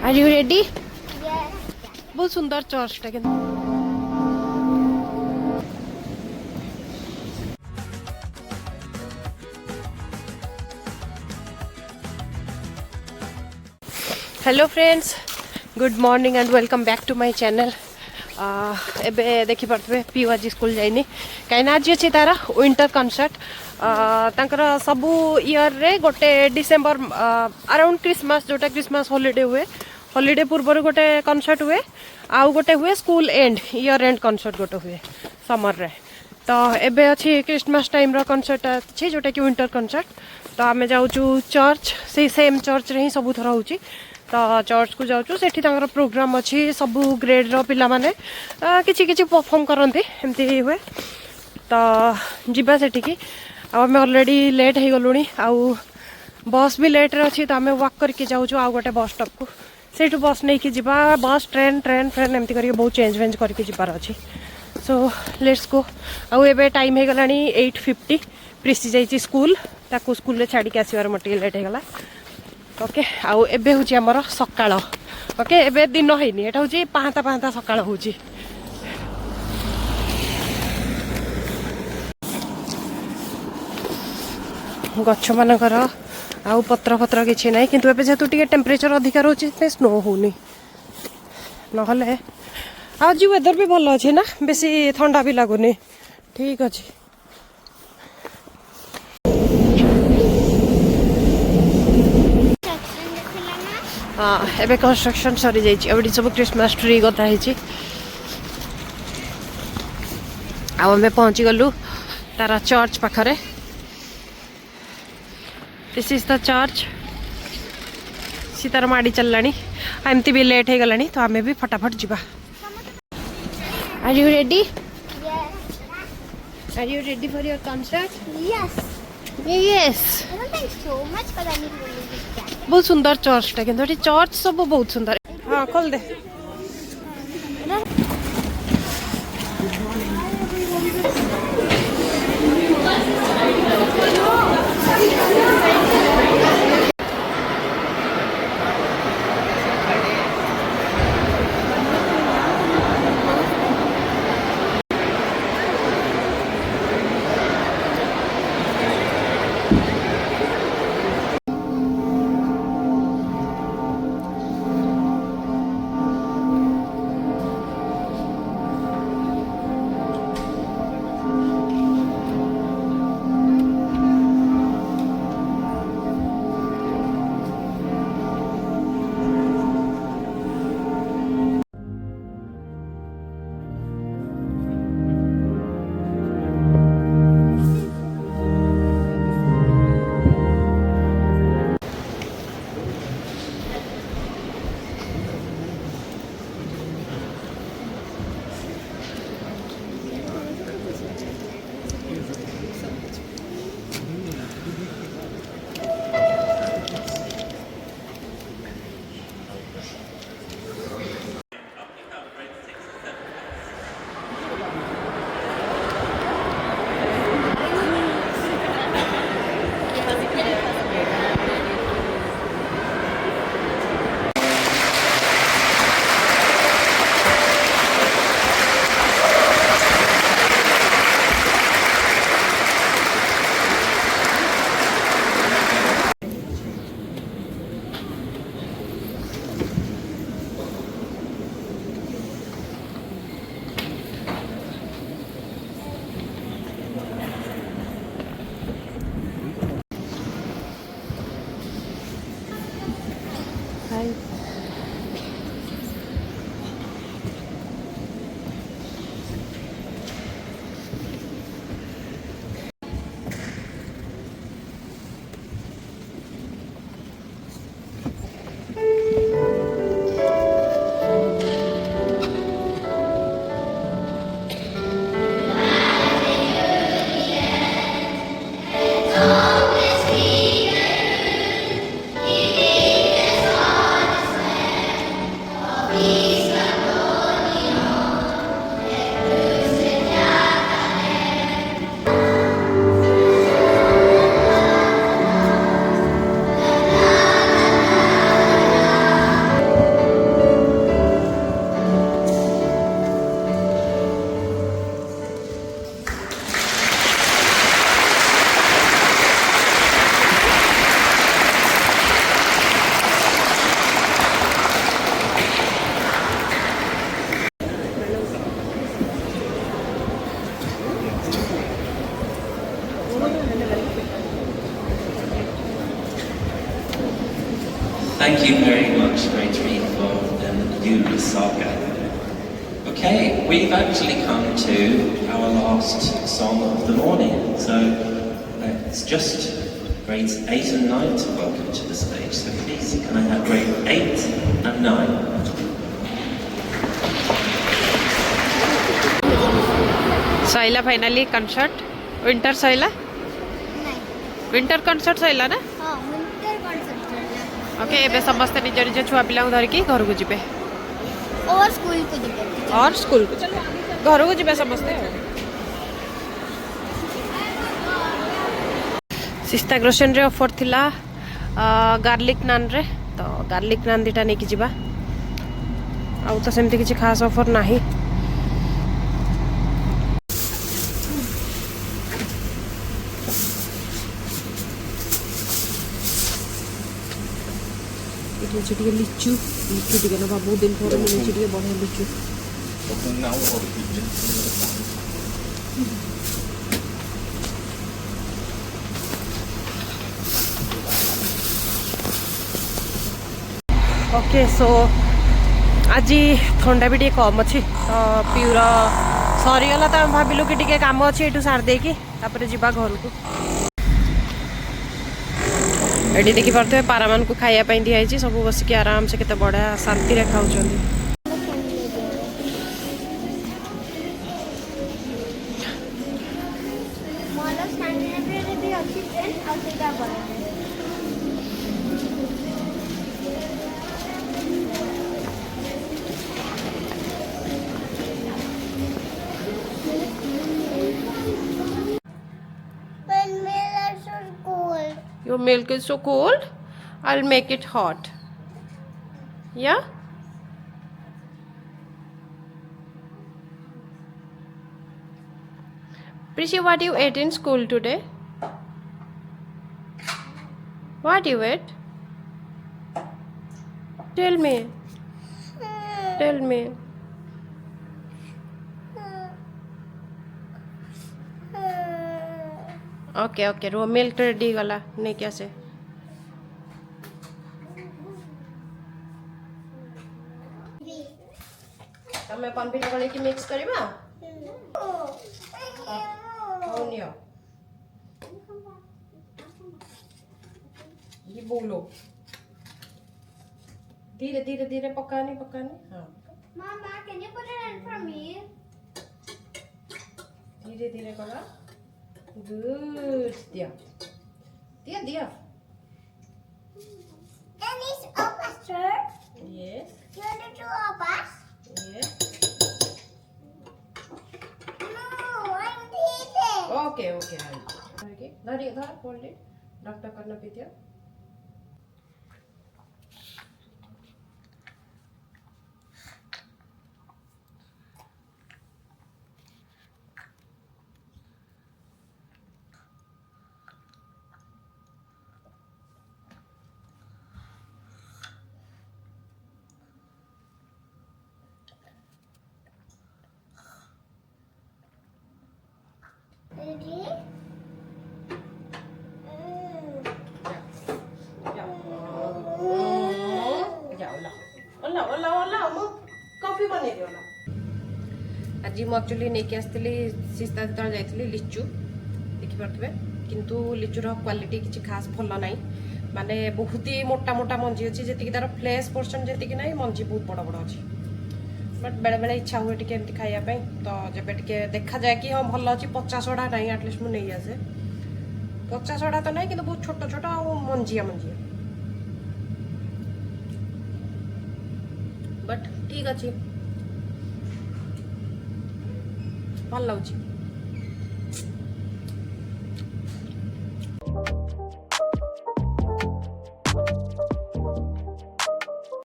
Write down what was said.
Are you ready? Yes. बहुत सुंदर church टा किंतु hello friends good morning and welcome back to my channel. एबे देखि पड़ते पीयू आज स्कूल जाइनी कहीं आज अच्छी तार विंटर कनसर्ट तांकर सबू ईयर रे गोटे डिसेम्बर अराउंड क्रिसमस जोटा क्रिसमस हॉलीडे हुए हॉलीडे पूर्व गोटे कनसर्ट हुए आउ गोटे हुए school and year and concert गोटे हुए समर रे। तो एबे अच्छी क्रिसमस टाइम रो कनसर्ट अच्छी जोटा कि विंटर कनसर्ट। तो आम जाऊँ चर्च से सेम चर्च रे ही सबू थर होची। तो चर्च को जाऊँ से प्रोग्राम अच्छी सबू ग्रेड रो पिला माने किछि किछि परफॉर्म करते एमती हुए। तो जीवा सेठिकी आम ऑलरेडी लेट हो गलुणी आउ बस भी लेट रे अच्छी। तो आम वॉक करके जाऊँ आउ गोटे बस स्टॉप को सेठू बस नहीं कि जीवा बस ट्रेन ट्रेन फ्रेन एमती करके बहुत चेंज वेंज करके जीवार अच्छी। So let's go. आउ एबे टाइम हो गलानी 8:50 प्रिसी जाइए स्कूल ताकू स्कूल छाड़ी आसबार मोटे लेट होगा। ओके आउ एबे हूँ आमर सकाळ। ओके एबे दिन हैनी एटा हूँ पाहांता पाहांता सकाळ हूँ। गछ मानकर आउ पत्र पत्र किसी ना कि जेहेतु टे टेम्परेचर अधिकार रोचे स्नो होनी ना आज वेदर भी भल अच्छे ना बेसी ठंडा भी लगुनि ठीक अच्छे। हाँ एबे कंस्ट्रक्शन सरी जाइए सब क्रिसमस ट्री गथा है। आम पहुँची गलु तार चर्च पाखरे। दिस इज द चर्च सी तार माड़ी चललानी एमती भी लेट हो गलानी। तो आम भी फटाफट जीवा। Are you ready? Yes. Are you ready for your concert? Yes. Yes. I don't think so much, but I need to leave it back. बहुत सुंदर चर्च टा किंतु चर्च सब बहुत सुंदर। हाँ खोल दे। thank you very much, Great Tree, for you, Saga. Okay, we've actually come to our last song of the morning. So it's just grades 8 and 9 to welcome to the stage. So please, can I have grade 8 and 9? Saila finally concert winter Saila नहीं winter concert Saila ना हाँ winter concert okay एबे समस्त निज निज छुआ पिला धरिकी घर को जीवे और स्कूल को ଯିବେ और स्कूल को घर को जीवे समस्ते सिस्ता ग्रोसन रे ऑफर थिला गार्लिक नान रे तो गार्लिक नान दीटा नहीं कि जीवा आउ तो सेमती किसी खास ऑफर नाही ଟିକେ ଲିଚୁ ଲିଚୁ ଟିକେ ନବା ବହୁତ ଦିନ ପରେ ମିଳୁଛି ଟିକେ ବଢ଼ିଆ ଲିଚୁ ओके सो आज थंडा भी टे कम अच्छी तो पिउर सरीगला तो आम भाविलु कि टे कम अच्छे ये सारी देकी जीवा घर को एटी देखी पारे पारा मान को खायापी दिखाई सब बसिक आराम से केते बढ़िया शांति रे खाऊँ Your milk is so cold. I'll make it hot. Yeah? Prissy, what you ate in school today? What you ate? Tell me. Tell me. Okay okay raw milk ready गला नहीं क्या से तमे पनपिठा गले की मिक्स करबा होनियो ये बोलो धीरे धीरे धीरे पकानी हां Mama, can you put it in for me? धीरे धीरे करा Good. Dia. And it's over, sir. Yes. You want to do a bus? Yes. No, I'm eating. Okay. Okay. Dhar, hold it. Doctor karna pidya. Ready? Coffee बने दियोला आज मु actually नहीं आसती सीस्ता जो जाइली लिचु देखिपे किंतु लिचुर क्वालिटी किसी खास भल ना माने बहुत ही मोटा मोटा मंजी अच्छी जी तार फ्लेश पोर्सन जी ना मंजी बहुत बड़ बड़ अच्छी बट बेले बेले इच्छा हुए टी एमती खायापी तो जब टे देखा जाए कि हाँ भल अच्छी 50 ना एटलिस्ट मुझे नहीं आसे 50 तो ना कि बहुत छोट छोट आ मंजिया बट ठीक अच्छे भल लगुच